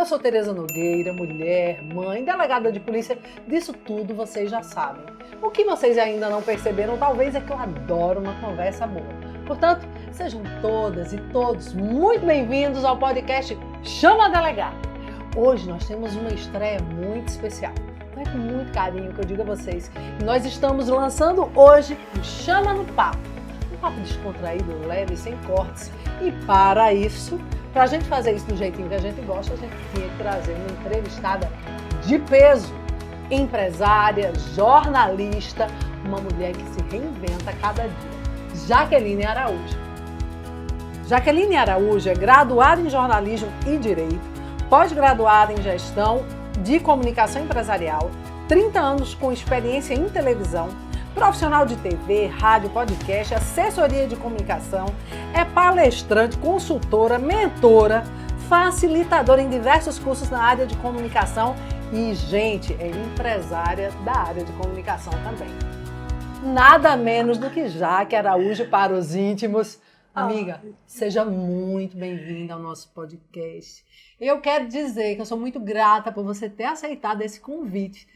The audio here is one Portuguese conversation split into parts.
Eu sou Tereza Nogueira, mulher, mãe, delegada de polícia, disso tudo vocês já sabem. O que vocês ainda não perceberam, talvez, é que eu adoro uma conversa boa. Portanto, sejam todas e todos muito bem-vindos ao podcast Chama a Delegada. Hoje nós temos uma estreia muito especial. É com muito carinho que eu digo a vocês que nós estamos lançando hoje o Chama no Papo. Um papo descontraído, leve, sem cortes. E para isso, para a gente fazer isso do jeitinho que a gente gosta, a gente tinha que trazer uma entrevistada de peso. Empresária, jornalista, uma mulher que se reinventa a cada dia. Jaqueline Araújo. Jaqueline Araújo é graduada em jornalismo e direito, pós-graduada em gestão de comunicação empresarial, 30 anos com experiência em televisão, profissional de TV, rádio, podcast, assessoria de comunicação, é palestrante, consultora, mentora, facilitadora em diversos cursos na área de comunicação e, gente, é empresária da área de comunicação também. Nada menos do que Jaque Araújo para os íntimos. Amiga, seja muito bem-vinda ao nosso podcast. Eu quero dizer que eu sou muito grata por você ter aceitado esse convite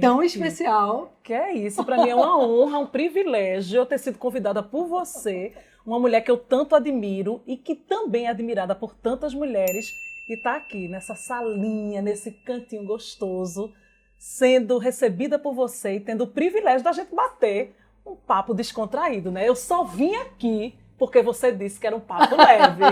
tão especial. Que é isso, para mim é uma honra, um privilégio eu ter sido convidada por você, uma mulher que eu tanto admiro e que também é admirada por tantas mulheres, e tá aqui nessa salinha, nesse cantinho gostoso, sendo recebida por você e tendo o privilégio da gente bater um papo descontraído, né? Eu só vim aqui porque você disse que era um papo leve.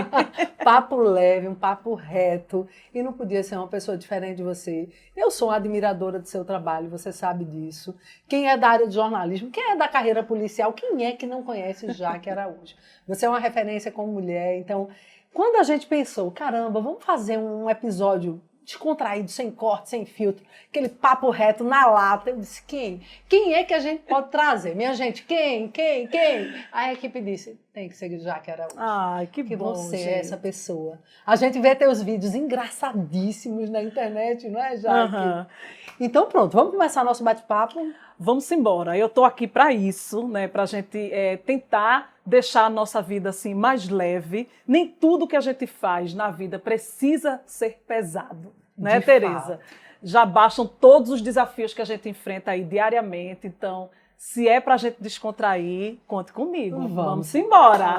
Papo leve, um papo reto. E não podia ser uma pessoa diferente de você. Eu sou uma admiradora do seu trabalho, você sabe disso. Quem é da área de jornalismo, quem é da carreira policial, quem é que não conhece Jaque Araújo? Você é uma referência como mulher. Então, quando a gente pensou, caramba, vamos fazer um episódio descontraído, sem corte, sem filtro, aquele papo reto na lata. Eu disse, quem? Quem é que a gente pode trazer? Minha gente, quem? Aí a equipe disse, tem que ser Jaque Araújo. Ai, que bom, você gente. é essa pessoa. A gente vê teus vídeos engraçadíssimos na internet, não é, Jaque? Uhum. Então pronto, vamos começar nosso bate-papo? Vamos embora. Eu tô aqui para isso, né? Pra gente tentar deixar a nossa vida assim mais leve. Nem tudo que a gente faz na vida precisa ser pesado, né, Tereza? Já bastam todos os desafios que a gente enfrenta aí diariamente. Então, se é pra gente descontrair, conte comigo. Vamos embora.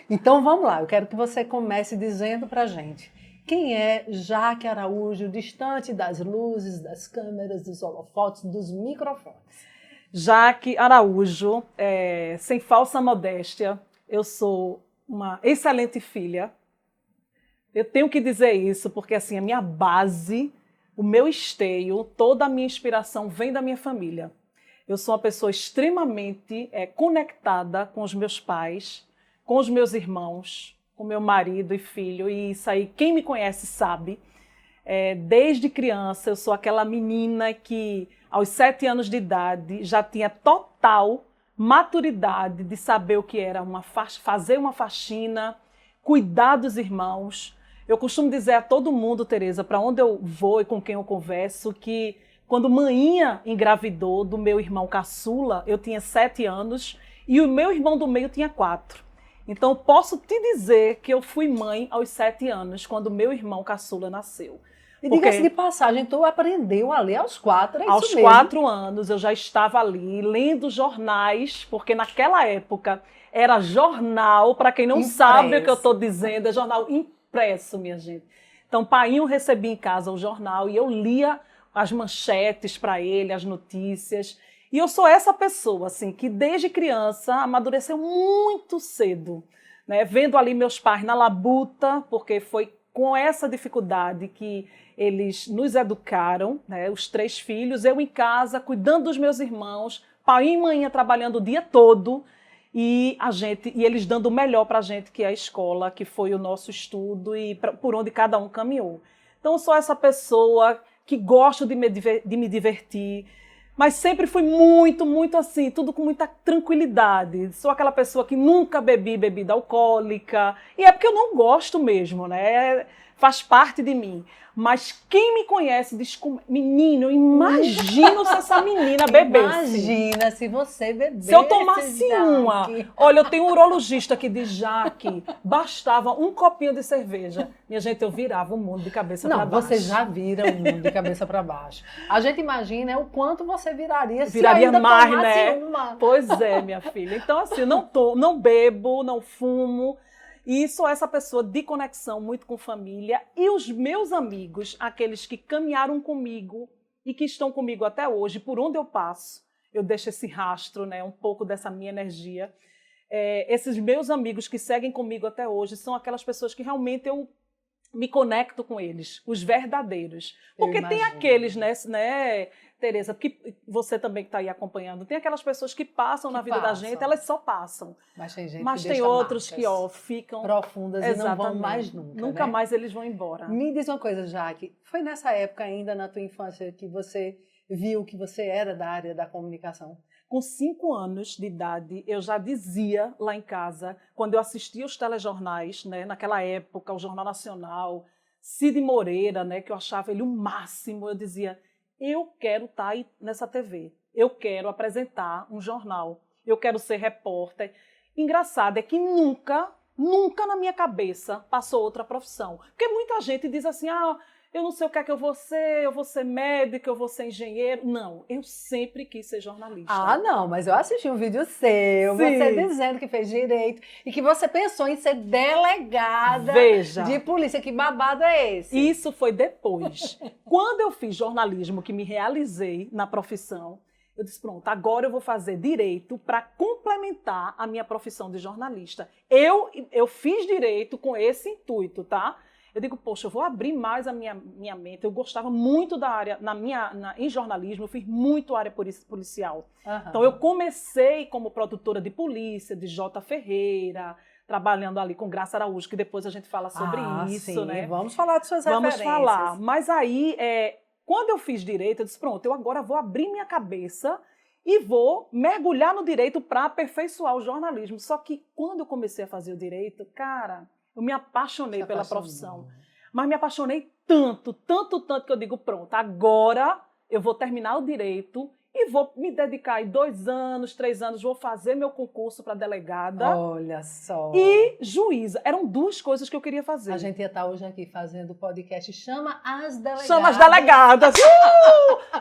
Então vamos lá. Eu quero que você comece dizendo pra gente quem é Jaque Araújo, distante das luzes, das câmeras, dos holofotes, dos microfones. Jaque Araújo, sem falsa modéstia, eu sou uma excelente filha. Eu tenho que dizer isso porque assim, a minha base, o meu esteio, toda a minha inspiração vem da minha família. Eu sou uma pessoa extremamente conectada com os meus pais, com os meus irmãos, com meu marido e filho, e isso aí quem me conhece sabe. Desde criança eu sou aquela menina que aos 7 anos de idade já tinha total maturidade de saber o que era fazer uma faxina, cuidar dos irmãos. Eu costumo dizer a todo mundo, Tereza, para onde eu vou e com quem eu converso, que quando maninha engravidou do meu irmão caçula, eu tinha 7 anos e o meu irmão do meio tinha 4. Então, posso te dizer que eu fui mãe aos 7 anos, quando meu irmão caçula nasceu. E diga-se de passagem, tu aprendeu a ler aos 4, é isso mesmo? Aos 4 anos eu já estava ali lendo jornais, porque naquela época era jornal, para quem não sabe o que eu estou dizendo, é jornal impresso, minha gente. Então, painho recebia em casa o jornal e eu lia as manchetes para ele, as notícias. E eu sou essa pessoa, assim, que desde criança amadureceu muito cedo, né? Vendo ali meus pais na labuta, porque foi com essa dificuldade que eles nos educaram, né? Os 3 filhos, eu em casa, cuidando dos meus irmãos, pai e mãe trabalhando o dia todo, e eles dando o melhor para a gente, que é a escola, que foi o nosso estudo e por onde cada um caminhou. Então, eu sou essa pessoa que gosto de me divertir, mas sempre fui muito assim, tudo com muita tranquilidade. Sou aquela pessoa que nunca bebi bebida alcoólica, e é porque eu não gosto mesmo, né? faz parte de mim. Mas quem me conhece diz, menino, eu imagino se essa menina bebesse. Imagina se você bebesse. Se eu tomasse uma. Olha, eu tenho um urologista que diz, Jaque, bastava um copinho de cerveja. Minha gente, eu virava o mundo de cabeça para baixo. Não, você já vira o mundo de cabeça para baixo. A gente imagina o quanto você viraria se Viraria ainda mais, tomasse né? uma. Pois é, minha filha. Então, assim, não bebo, não fumo. E sou essa pessoa de conexão muito com família. E os meus amigos, aqueles que caminharam comigo e que estão comigo até hoje, por onde eu passo, eu deixo esse rastro, né, um pouco dessa minha energia. Esses meus amigos que seguem comigo até hoje são aquelas pessoas que realmente eu me conecto com eles, os verdadeiros. Porque tem aqueles, né, Tereza, que você também que está aí acompanhando, tem aquelas pessoas que passam na vida da gente, elas só passam. Mas tem gente Mas que tem deixa outros que ficam profundas e não vão mais nunca. Nunca né? mais eles vão embora. Me diz uma coisa, Jaque, foi nessa época ainda, na tua infância, que você viu que você era da área da comunicação? Com 5 anos de idade, eu já dizia lá em casa, quando eu assistia os telejornais, né, naquela época, o Jornal Nacional, Cid Moreira, né, que eu achava ele o máximo, eu dizia, eu quero estar aí nessa TV, eu quero apresentar um jornal, eu quero ser repórter. Engraçado é que nunca na minha cabeça passou outra profissão. Porque muita gente diz assim, eu não sei o que é que eu vou ser médica, eu vou ser engenheiro. Não, eu sempre quis ser jornalista. Não, mas eu assisti um vídeo seu, você dizendo que fez direito e que você pensou em ser delegada de polícia. Que babado é esse? Isso foi depois. Quando eu fiz jornalismo, que me realizei na profissão, eu disse, pronto, agora eu vou fazer direito para complementar a minha profissão de jornalista. Eu fiz direito com esse intuito, tá? Eu digo, poxa, eu vou abrir mais a minha mente. Eu gostava muito da área, em jornalismo, eu fiz muito área policial. Uhum. Então, eu comecei como produtora de polícia, de J. Ferreira, trabalhando ali com Graça Araújo, que depois a gente fala sobre isso, sim, né? Vamos falar de suas referências. Vamos falar. Mas aí, quando eu fiz direito, eu disse, pronto, eu agora vou abrir minha cabeça e vou mergulhar no direito para aperfeiçoar o jornalismo. Só que quando eu comecei a fazer o direito, cara, eu me apaixonei pela profissão. Mas me apaixonei tanto que eu digo, pronto, agora eu vou terminar o direito e vou me dedicar aí 2 anos, 3 anos, vou fazer meu concurso para delegada. Olha só. E juíza. Eram 2 coisas que eu queria fazer. A gente ia estar hoje aqui fazendo o podcast Chama as Delegadas. Chama as Delegadas.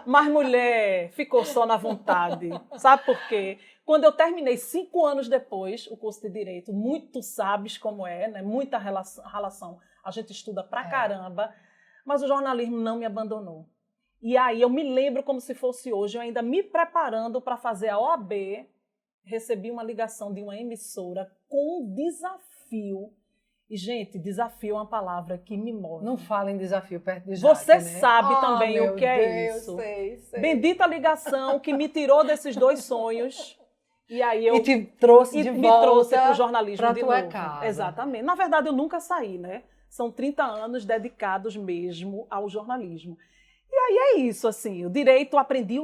Mas, mulher, ficou só na vontade. Sabe por quê? Quando eu terminei 5 anos depois o curso de Direito, muito sabes como é, né? Muita relação. A gente estuda pra caramba, mas o jornalismo não me abandonou. E aí eu me lembro como se fosse hoje, eu ainda me preparando para fazer a OAB, recebi uma ligação de uma emissora com um desafio. E, gente, desafio é uma palavra que me move. Não fala em desafio perto de Jaque, Você né? sabe também o que é isso. Sei. Bendita ligação que me tirou desses 2 sonhos. E aí eu te trouxe de volta. Me trouxe para o jornalismo de tua novo. casa. Exatamente. Na verdade, eu nunca saí, né? São 30 anos dedicados mesmo ao jornalismo. E aí é isso, assim, o direito aprendi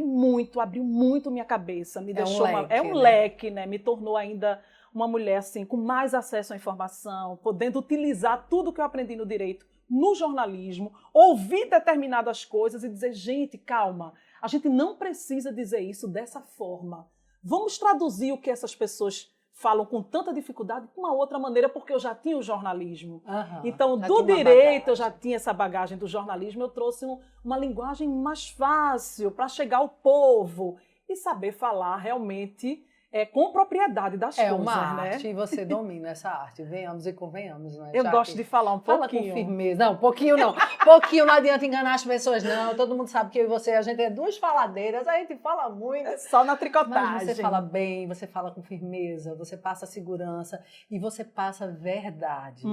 muito, abriu muito minha cabeça, me deixou um leque, né? Me tornou ainda uma mulher assim com mais acesso à informação, podendo utilizar tudo que eu aprendi no direito no jornalismo, ouvir determinadas coisas e dizer, gente, calma, a gente não precisa dizer isso dessa forma. Vamos traduzir o que essas pessoas falam com tanta dificuldade de uma outra maneira, porque eu já tinha o jornalismo. Então, do direito, eu já tinha essa bagagem do jornalismo, eu trouxe uma linguagem mais fácil para chegar ao povo e saber falar realmente com propriedade das coisas. É uma arte, né? E você domina essa arte, venhamos e convenhamos. Né? Eu gosto de falar um pouquinho. Fala com firmeza. Não, pouquinho não. Pouquinho não adianta enganar as pessoas, não. Todo mundo sabe que eu e você, a gente é 2 faladeiras, a gente fala muito. Só na tricotagem. Mas você fala bem, você fala com firmeza, você passa segurança e você passa verdade.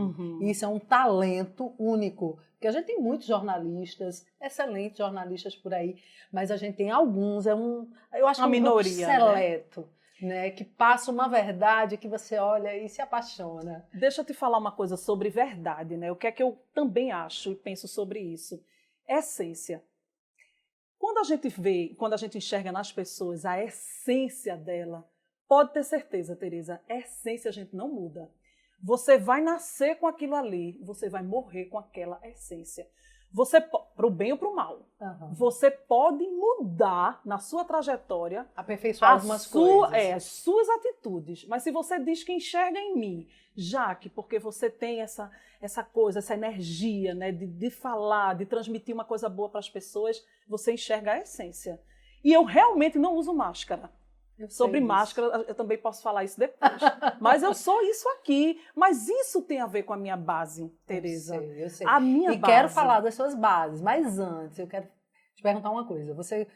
Isso é um talento único. Porque a gente tem muitos jornalistas, excelentes jornalistas por aí, mas a gente tem alguns, eu acho que é uma minoria, seleto. Né, que passa uma verdade que você olha e se apaixona. Deixa eu te falar uma coisa sobre verdade, né? O que é que eu também acho e penso sobre isso? Essência. Quando a gente vê, quando a gente enxerga nas pessoas a essência dela, pode ter certeza, Tereza, a essência a gente não muda. Você vai nascer com aquilo ali, você vai morrer com aquela essência. Para o bem ou para o mal. Uhum. Você pode mudar na sua trajetória aperfeiçoar algumas coisas. As suas atitudes. Mas se você diz que enxerga em mim, Jaque, porque você tem essa coisa, essa energia, né, de falar, de transmitir uma coisa boa para as pessoas, você enxerga a essência. E eu realmente não uso máscara. Sobre máscara, eu também posso falar isso depois. Mas eu sou isso aqui. Mas isso tem a ver com a minha base, Tereza. Eu sei. A minha e base. Quero falar das suas bases. Mas antes, eu quero te perguntar uma coisa. Você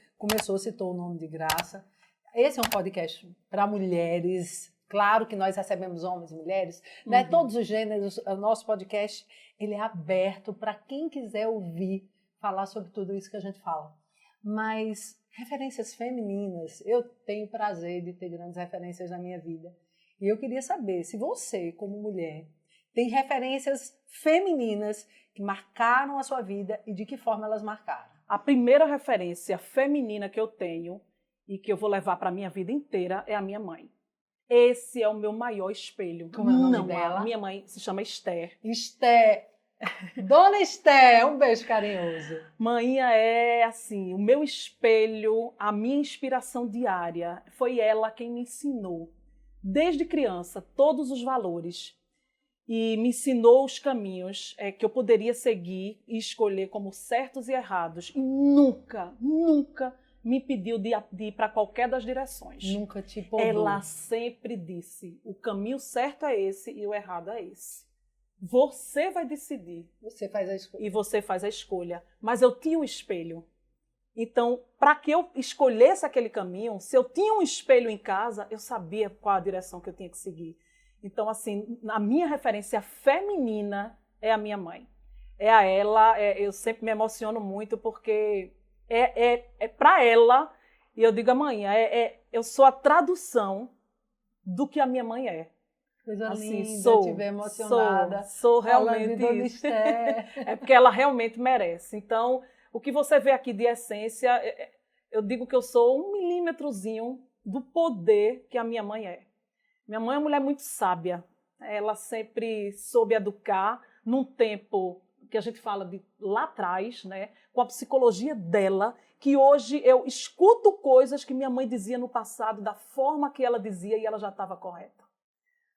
citou o nome de Graça. Esse é um podcast para mulheres. Claro que nós recebemos homens e mulheres, né? Todos os gêneros. O nosso podcast ele é aberto para quem quiser ouvir falar sobre tudo isso que a gente fala. Mas referências femininas, eu tenho prazer de ter grandes referências na minha vida. E eu queria saber se você, como mulher, tem referências femininas que marcaram a sua vida e de que forma elas marcaram. A primeira referência feminina que eu tenho e que eu vou levar para a minha vida inteira é a minha mãe. Esse é o meu maior espelho. Como é o nome dela? Minha mãe se chama Esther. Esther. Dona Esther, um beijo carinhoso. Mãinha é, assim, o meu espelho, a minha inspiração diária. Foi ela quem me ensinou, desde criança, todos os valores. E me ensinou os caminhos que eu poderia seguir e escolher como certos e errados. E nunca me pediu de ir para qualquer das direções. Nunca te podou. Ela sempre disse, o caminho certo é esse e o errado é esse. Você vai decidir. Você faz a escolha. E você faz a escolha. Mas eu tinha um espelho. Então, para que eu escolhesse aquele caminho, se eu tinha um espelho em casa, eu sabia qual a direção que eu tinha que seguir. Então, assim, a minha referência feminina é a minha mãe. É a ela, eu sempre me emociono muito porque é para ela, e eu digo a mãe, eu sou a tradução do que a minha mãe é. Coisa assim, linda, eu tive emocionada. Sou realmente isso. É porque ela realmente merece. Então, o que você vê aqui de essência, eu digo que eu sou 1 milímetrozinho do poder que a minha mãe é. Minha mãe é uma mulher muito sábia. Ela sempre soube educar num tempo que a gente fala de lá atrás, né, com a psicologia dela, que hoje eu escuto coisas que minha mãe dizia no passado, da forma que ela dizia, e ela já estava correta.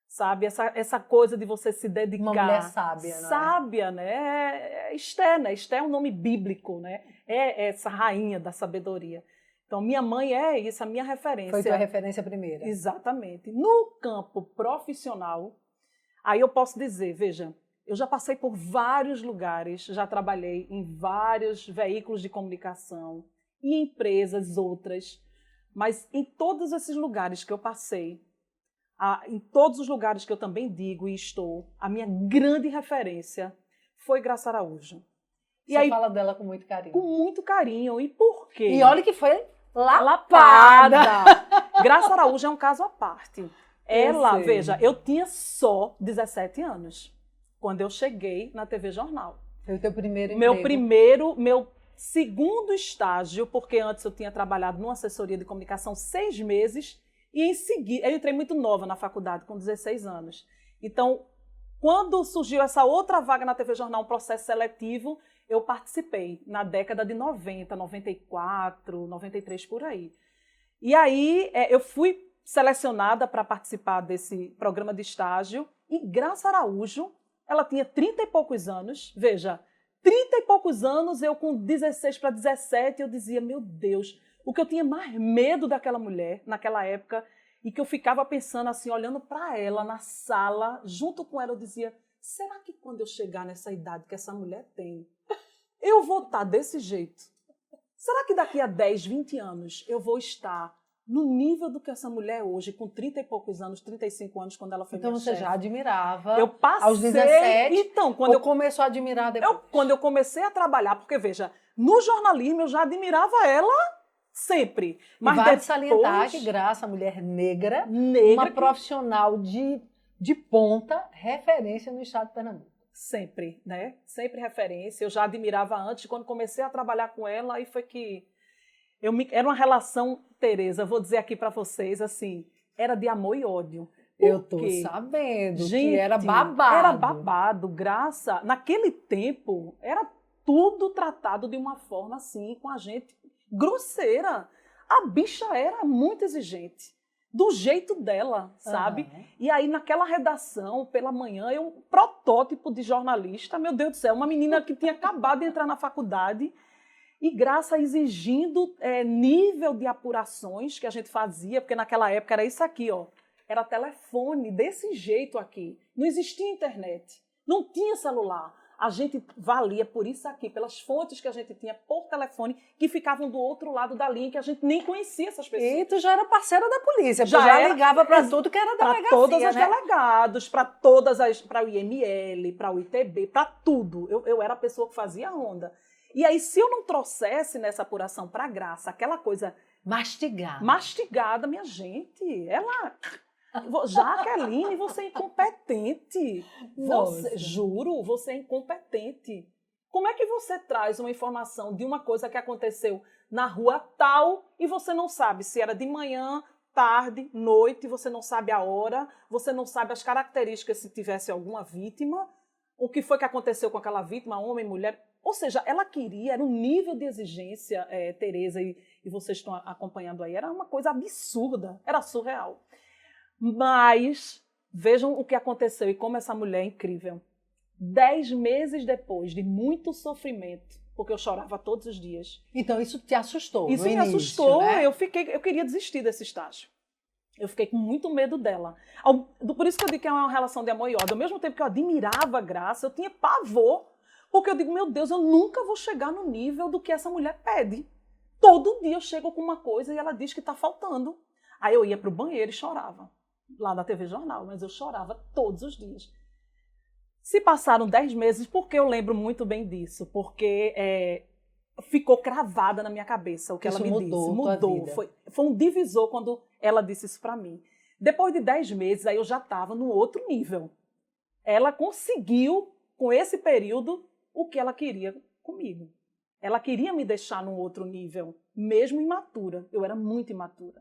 Sabe, essa coisa de você se dedicar. Uma mulher sábia, né? Sábia, né? Esther, né? Esther é um nome bíblico, né? É essa rainha da sabedoria. Então, minha mãe é isso, a minha referência. Foi tua referência primeira. Exatamente. No campo profissional, aí eu posso dizer, veja, eu já passei por vários lugares, já trabalhei em vários veículos de comunicação, em empresas, outras, mas em todos esses lugares que eu passei, em todos os lugares que eu também digo e estou, a minha grande referência foi Graça Araújo. Você aí, fala dela com muito carinho. Com muito carinho. E por quê? E olha que foi lapada. Graça Araújo é um caso à parte. Ela, veja, eu tinha só 17 anos quando eu cheguei na TV Jornal. Foi o teu primeiro emprego? Meu segundo estágio, porque antes eu tinha trabalhado numa assessoria de comunicação 6 meses, e em seguida, eu entrei muito nova na faculdade, com 16 anos. Então, quando surgiu essa outra vaga na TV Jornal, um processo seletivo, eu participei na década de 90, 94, 93, por aí. E aí, eu fui selecionada para participar desse programa de estágio, e Graça Araújo, ela tinha 30 e poucos anos, veja, 30 e poucos anos, eu com 16 para 17, eu dizia, meu Deus, o que eu tinha mais medo daquela mulher, naquela época, e que eu ficava pensando assim, olhando para ela na sala, junto com ela, eu dizia, será que quando eu chegar nessa idade que essa mulher tem, eu vou estar desse jeito? Será que daqui a 10, 20 anos eu vou estar no nível do que essa mulher hoje, com 30 e poucos anos, 35 anos, quando ela foi minha chefe? Então você já admirava eu passei, aos 17, então, quando começou a admirar depois? Quando eu comecei a trabalhar, porque veja, no jornalismo eu já admirava ela sempre. Mas vale salientar que Graça, mulher negra, uma profissional de ponta, referência no estado de Pernambuco. Sempre, né? Sempre referência. Eu já admirava antes, quando comecei a trabalhar com ela, aí foi que era uma relação, Tereza, vou dizer aqui para vocês, assim, era de amor e ódio. Eu tô quê? sabendo Gente, que era babado. Era babado. Graça, naquele tempo, era tudo tratado de uma forma assim, com a gente grosseira. A bicha era muito exigente, do jeito dela, sabe? Aham. E aí, naquela redação, pela manhã, eu, um protótipo de jornalista, meu Deus do céu, uma menina que tinha acabado de entrar na faculdade, e Graça exigindo nível de apurações que a gente fazia, porque naquela época era isso aqui, ó. Era telefone, desse jeito aqui. Não existia internet, não tinha celular. A gente valia por isso aqui, pelas fontes que a gente tinha por telefone, que ficavam do outro lado da linha, que a gente nem conhecia essas pessoas. E tu já era parceira da polícia, Já já era- ligava para tudo que era Para delegacia, todas as né? delegados, para o IML, para o ITB, para tudo. Eu era a pessoa que fazia a onda. E aí, se eu não trouxesse nessa apuração para Graça aquela coisa Mastigar. mastigada, minha gente, ela... Jaqueline, você é incompetente. Nossa. Juro, você é incompetente. Como é que você traz uma informação de uma coisa que aconteceu na rua tal e você não sabe se era de manhã, tarde, noite, você não sabe a hora, você não sabe as características se tivesse alguma vítima, o que foi que aconteceu com aquela vítima, homem, mulher. Ou seja, ela queria, era um nível de exigência, Tereza, e vocês estão acompanhando aí, era uma coisa absurda, era surreal. Mas vejam o que aconteceu e como essa mulher é incrível. 10 meses depois de muito sofrimento, porque eu chorava todos os dias. Então isso te assustou Isso no me início, assustou, né? eu queria desistir desse estágio. Eu fiquei com muito medo dela. Por isso que eu digo que é uma relação de amor e ódio. Ao mesmo tempo que eu admirava a Graça, eu tinha pavor, porque eu digo, meu Deus, eu nunca vou chegar no nível do que essa mulher pede. Todo dia eu chego com uma coisa e ela diz que está faltando. Aí eu ia para o banheiro e chorava. Lá na TV Jornal, mas eu chorava todos os dias. Se passaram 10 meses, porque eu lembro muito bem disso, porque ficou cravada na minha cabeça o que ela me disse. Mudou. Foi um divisor quando ela disse isso para mim. Depois de 10 meses, aí eu já estava no outro nível. Ela conseguiu, com esse período, o que ela queria comigo. Ela queria me deixar num outro nível, mesmo imatura. Eu era muito imatura.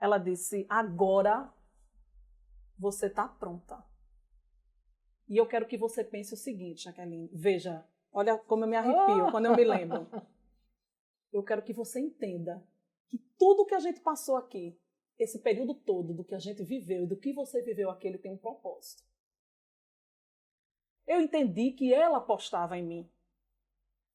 Ela disse, agora você está pronta. E eu quero que você pense o seguinte, Jaqueline. Veja, olha como eu me arrepio quando eu me lembro. Eu quero que você entenda que tudo que a gente passou aqui, esse período todo do que a gente viveu e do que você viveu aqui, ele tem um propósito. Eu entendi que ela apostava em mim.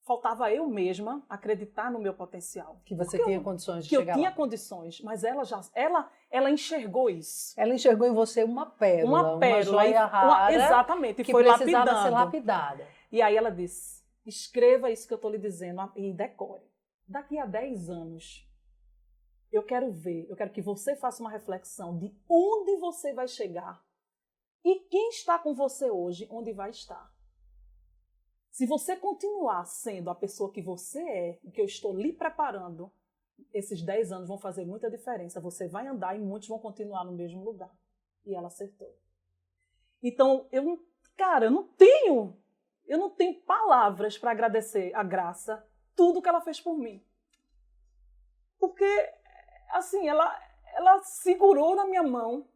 Faltava eu mesma acreditar no meu potencial. Que você tinha condições de chegar lá. Que eu tinha condições, mas ela enxergou isso. Ela enxergou em você uma pérola, uma joia rara. Exatamente, que foi precisava lapidando. ser lapidada. E aí ela disse, escreva isso que eu estou lhe dizendo e decore. Daqui a 10 anos, eu quero que você faça uma reflexão de onde você vai chegar e quem está com você hoje, onde vai estar. Se você continuar sendo a pessoa que você é, e que eu estou lhe preparando, esses 10 anos vão fazer muita diferença. Você vai andar e muitos vão continuar no mesmo lugar. E ela acertou. Então, eu não tenho palavras para agradecer a Graça, tudo que ela fez por mim. Porque, assim, ela segurou na minha mão.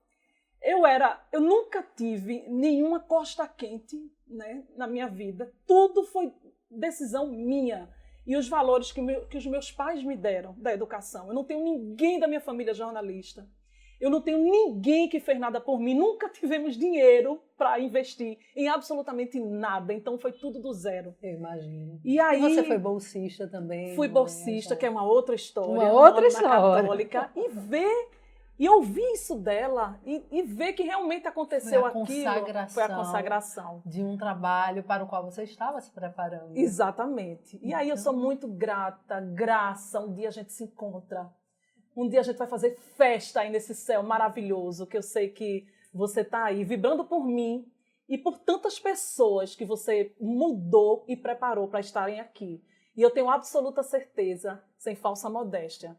Eu nunca tive nenhuma costa quente, né, na minha vida. Tudo foi decisão minha. E os valores que os meus pais me deram da educação. Eu não tenho ninguém da minha família jornalista. Eu não tenho ninguém que fez nada por mim. Nunca tivemos dinheiro para investir em absolutamente nada. Então foi tudo do zero. Eu imagino. E aí, você foi bolsista também? Fui bolsista, que é uma outra história. Uma outra história. Católica. E ouvir isso dela e ver que realmente aconteceu aquilo. Foi a consagração de um trabalho para o qual você estava se preparando. Exatamente. E aí eu sou muito grata, Graça, um dia a gente se encontra. Um dia a gente vai fazer festa aí nesse céu maravilhoso, que eu sei que você está aí vibrando por mim e por tantas pessoas que você mudou e preparou para estarem aqui. E eu tenho absoluta certeza, sem falsa modéstia,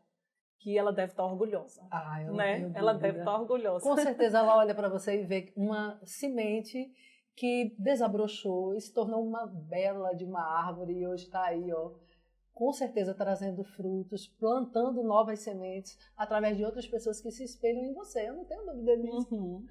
que ela deve estar orgulhosa. Eu né? Ela deve estar orgulhosa. Com certeza ela olha para você e vê uma semente que desabrochou e se tornou uma bela de uma árvore e hoje está aí, ó, com certeza trazendo frutos, plantando novas sementes através de outras pessoas que se espelham em você. Eu não tenho dúvida disso. Uhum.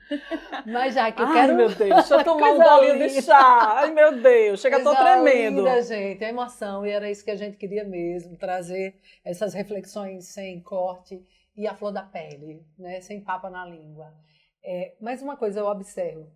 Mas já que eu Ai, quero... meu Deus, deixa eu tomar um Coisa bolinho de linda. chá. Ai, meu Deus, chega, tô Coisa tremendo. linda, gente, a emoção, e era isso que a gente queria mesmo, trazer essas reflexões sem corte e a flor da pele, né? Sem papa na língua. Mas uma coisa eu observo,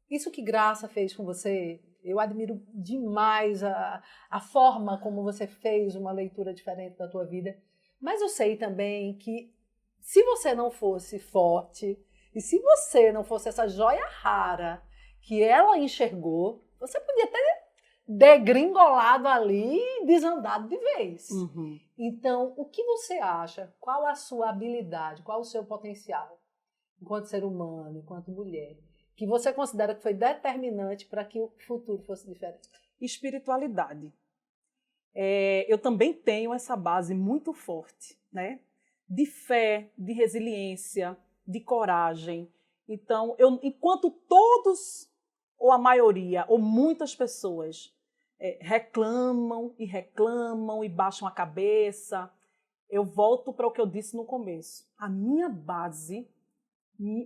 isso que Graça fez com você, eu admiro demais a forma como você fez uma leitura diferente da tua vida, mas eu sei também que se você não fosse forte e se você não fosse essa joia rara que ela enxergou, você podia ter degringolado ali e desandado de vez. Uhum. Então, o que você acha? Qual a sua habilidade? Qual o seu potencial enquanto ser humano, enquanto mulher, que você considera que foi determinante para que o futuro fosse diferente? Espiritualidade. Eu também tenho essa base muito forte, né? De fé, de resiliência, de coragem. Então, enquanto todos, ou a maioria, ou muitas pessoas reclamam e baixam a cabeça, eu volto para o que eu disse no começo. A minha base,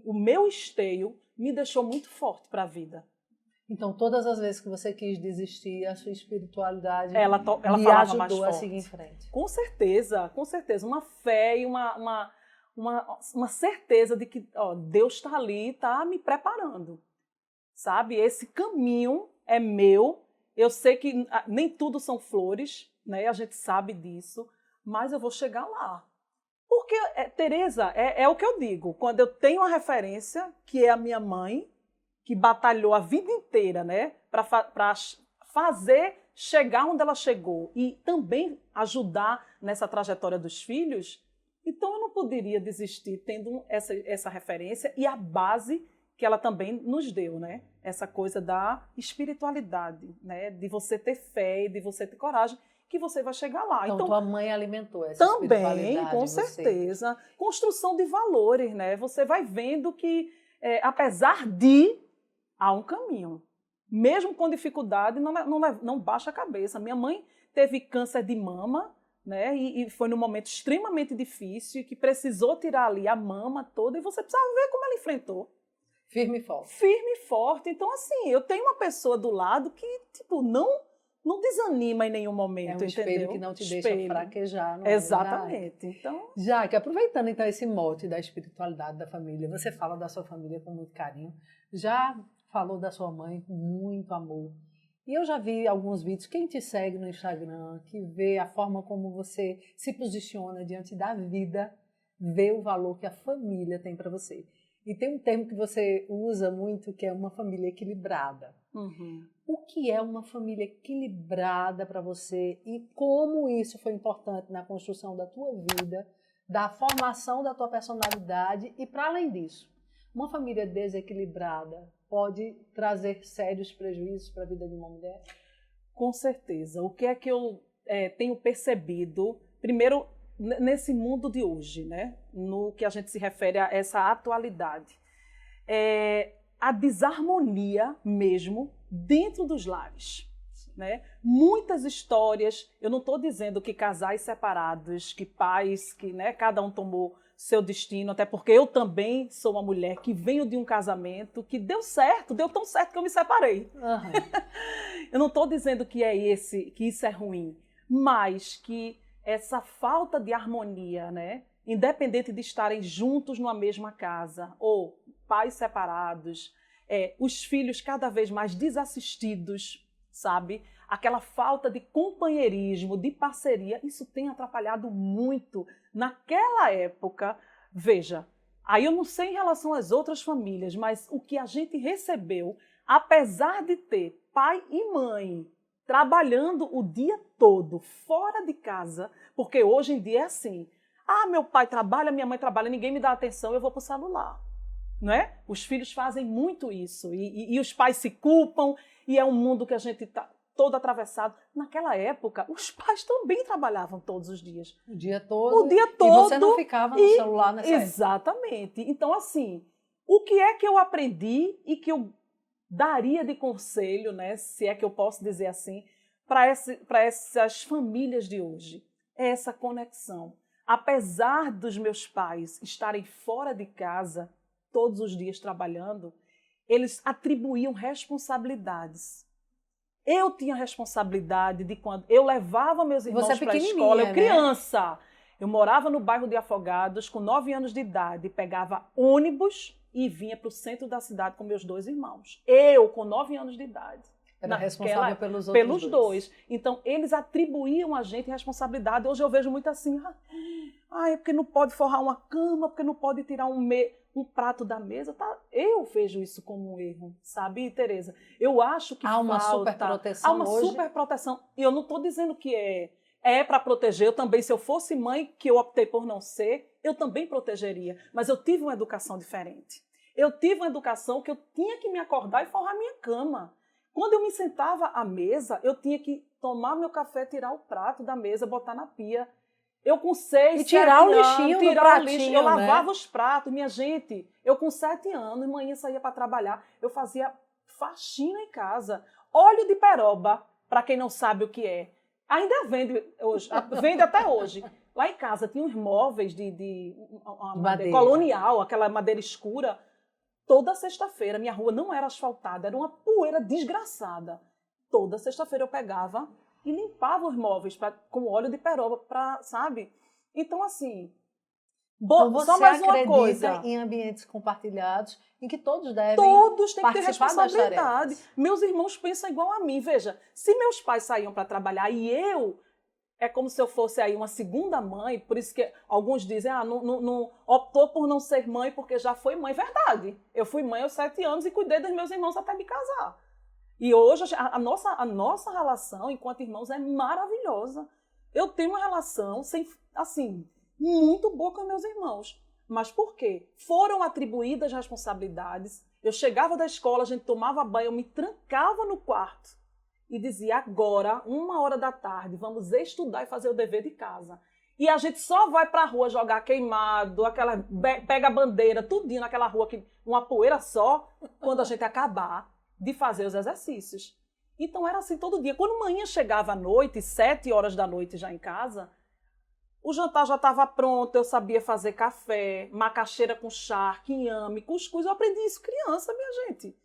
o meu esteio, me deixou muito forte para a vida. Então, todas as vezes que você quis desistir, a sua espiritualidade ela lhe falava mais ajudou a forte. seguir em frente. Com certeza, com certeza. Uma fé e uma certeza de que Deus está ali, está me preparando. Sabe? Esse caminho é meu. Eu sei que nem tudo são flores, né? A gente sabe disso, mas eu vou chegar lá. Porque, Tereza, é o que eu digo. Quando eu tenho uma referência, que é a minha mãe, que batalhou a vida inteira, né, para fazer chegar onde ela chegou e também ajudar nessa trajetória dos filhos, então eu não poderia desistir tendo essa referência e a base que ela também nos deu, né? Essa coisa da espiritualidade, né? De você ter fé e de você ter coragem, que você vai chegar lá. Então tua mãe alimentou essa espiritualidade também, com certeza. Construção de valores, né? Você vai vendo que, apesar de, há um caminho. Mesmo com dificuldade, não baixa a cabeça. Minha mãe teve câncer de mama, né? E foi num momento extremamente difícil, que precisou tirar ali a mama toda, e você precisava ver como ela enfrentou. Firme e forte. Firme e forte. Então, assim, eu tenho uma pessoa do lado que, tipo, não desanima em nenhum momento, é um espelho, entendeu? Que não te deixa fraquejar. Não Exatamente. Então, já que aproveitando então esse mote da espiritualidade da família, você fala da sua família com muito carinho, já falou da sua mãe com muito amor. E eu já vi alguns vídeos, quem te segue no Instagram, que vê a forma como você se posiciona diante da vida, vê o valor que a família tem para você. E tem um termo que você usa muito, que é uma família equilibrada. uhum. O que é uma família equilibrada para você e como isso foi importante na construção da tua vida, da formação da tua personalidade e, para além disso, uma família desequilibrada pode trazer sérios prejuízos para a vida de uma mulher? Com certeza. O que é que eu tenho percebido, primeiro, nesse mundo de hoje, né? No que a gente se refere a essa atualidade, a desarmonia mesmo dentro dos lares, né? Muitas histórias, eu não estou dizendo que casais separados, que pais, que, né, cada um tomou seu destino, até porque eu também sou uma mulher que venho de um casamento que deu certo, deu tão certo que eu me separei. Uhum. Eu não estou dizendo que isso é ruim, mas que essa falta de harmonia, né, independente de estarem juntos numa mesma casa, ou pais separados, os filhos cada vez mais desassistidos, sabe? Aquela falta de companheirismo, de parceria, isso tem atrapalhado muito. Naquela época, veja, aí eu não sei em relação às outras famílias, mas o que a gente recebeu, apesar de ter pai e mãe trabalhando o dia todo, fora de casa, porque hoje em dia é assim, meu pai trabalha, minha mãe trabalha, ninguém me dá atenção, eu vou para o celular. Não é? Os filhos fazem muito isso, e os pais se culpam, e é um mundo que a gente está todo atravessado. Naquela época, os pais também trabalhavam todos os dias. O dia todo. O dia todo. E você não ficava no celular nessa época. Exatamente. Então, assim, o que é que eu aprendi e que eu daria de conselho, né, se é que eu posso dizer assim, para essas famílias de hoje. É essa conexão. Apesar dos meus pais estarem fora de casa, todos os dias trabalhando, eles atribuíam responsabilidades. Eu tinha responsabilidade de quando eu levava meus irmãos para a escola, eu criança. Eu morava no bairro de Afogados, com 9 anos de idade, pegava ônibus e vinha para o centro da cidade com meus 2 irmãos. Eu, com 9 anos de idade. Era responsável pelos outros pelos dois. Então, eles atribuíam a gente responsabilidade. Hoje eu vejo muito assim, é porque não pode forrar uma cama, porque não pode tirar um prato da mesa. Tá? Eu vejo isso como um erro, sabe, Tereza? Eu acho que há uma superproteção. Há uma superproteção. E eu não estou dizendo que é para proteger. Eu também, se eu fosse mãe, que eu optei por não ser, eu também protegeria. Mas eu tive uma educação diferente. Eu tive uma educação que eu tinha que me acordar e forrar minha cama. Quando eu me sentava à mesa, eu tinha que tomar meu café, tirar o prato da mesa, botar na pia. Eu com 6, e tirar o lixinho do pratinho, eu lavava os pratos. Minha gente, eu com 7 anos, manhã saía para trabalhar, eu fazia faxina em casa. Óleo de peroba, para quem não sabe o que é. Ainda vende hoje, vende até hoje. Lá em casa tinha uns móveis de madeira colonial, aquela madeira escura. Toda sexta-feira, minha rua não era asfaltada, era uma poeira desgraçada. Toda sexta-feira eu pegava e limpava os móveis com óleo de peroba, sabe? Então, assim, então você só mais uma coisa. Em ambientes compartilhados, em que todos devem Todos têm que ter responsabilidade. Meus irmãos pensam igual a mim. Veja, se meus pais saíam para trabalhar e eu... É como se eu fosse aí uma segunda mãe, por isso que alguns dizem, não optou por não ser mãe porque já foi mãe. Verdade, eu fui mãe aos 7 anos e cuidei dos meus irmãos até me casar. E hoje a nossa relação enquanto irmãos é maravilhosa. Eu tenho uma relação, muito boa com meus irmãos. Mas por quê? Foram atribuídas responsabilidades. Eu chegava da escola, a gente tomava banho, eu me trancava no quarto. E dizia, agora, 1h da tarde, vamos estudar e fazer o dever de casa. E a gente só vai para a rua jogar queimado, pega a bandeira, tudinho naquela rua, uma poeira só, quando a gente acabar de fazer os exercícios. Então era assim todo dia. Quando manhã chegava à noite, 7 horas da noite já em casa, o jantar já estava pronto, eu sabia fazer café, macaxeira com charque, inhame, cuscuz. Eu aprendi isso criança, minha gente.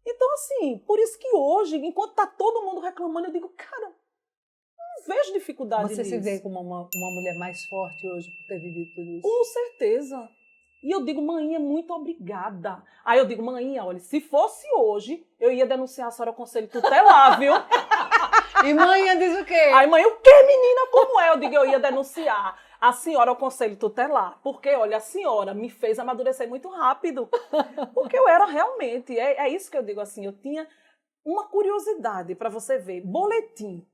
Então, assim, por isso que hoje, enquanto está todo mundo reclamando, eu digo, cara, não vejo dificuldade nisso. Você se vê como uma mulher mais forte hoje por ter vivido tudo isso? Com certeza. E eu digo, maninha, muito obrigada. Aí eu digo, maninha, olha, se fosse hoje, eu ia denunciar a senhora ao conselho tutelar, viu? E manhã diz o quê? Aí mãe, o quê, menina? Como é? Eu digo, eu ia denunciar a senhora ao conselho tutelar. Porque, olha, a senhora me fez amadurecer muito rápido. Porque eu era realmente, é isso que eu digo assim, eu tinha uma curiosidade para você ver. Boletim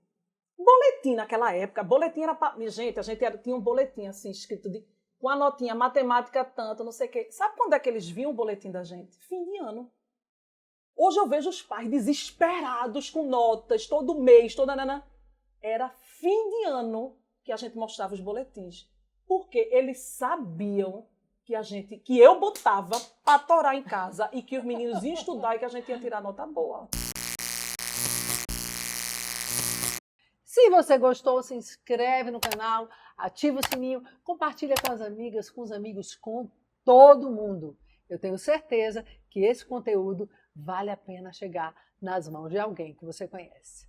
naquela época, boletim era para... Gente, tinha um boletim assim, escrito com a notinha, matemática tanto, não sei o quê. Sabe quando é que eles viam o boletim da gente? Fim de ano. Hoje eu vejo os pais desesperados com notas, todo mês, Era fim de ano que a gente mostrava os boletins. Porque eles sabiam que eu botava para torar em casa e que os meninos iam estudar e que a gente ia tirar nota boa. Se você gostou, se inscreve no canal, ativa o sininho, compartilha com as amigas, com os amigos, com todo mundo. Eu tenho certeza que esse conteúdo vale a pena chegar nas mãos de alguém que você conhece.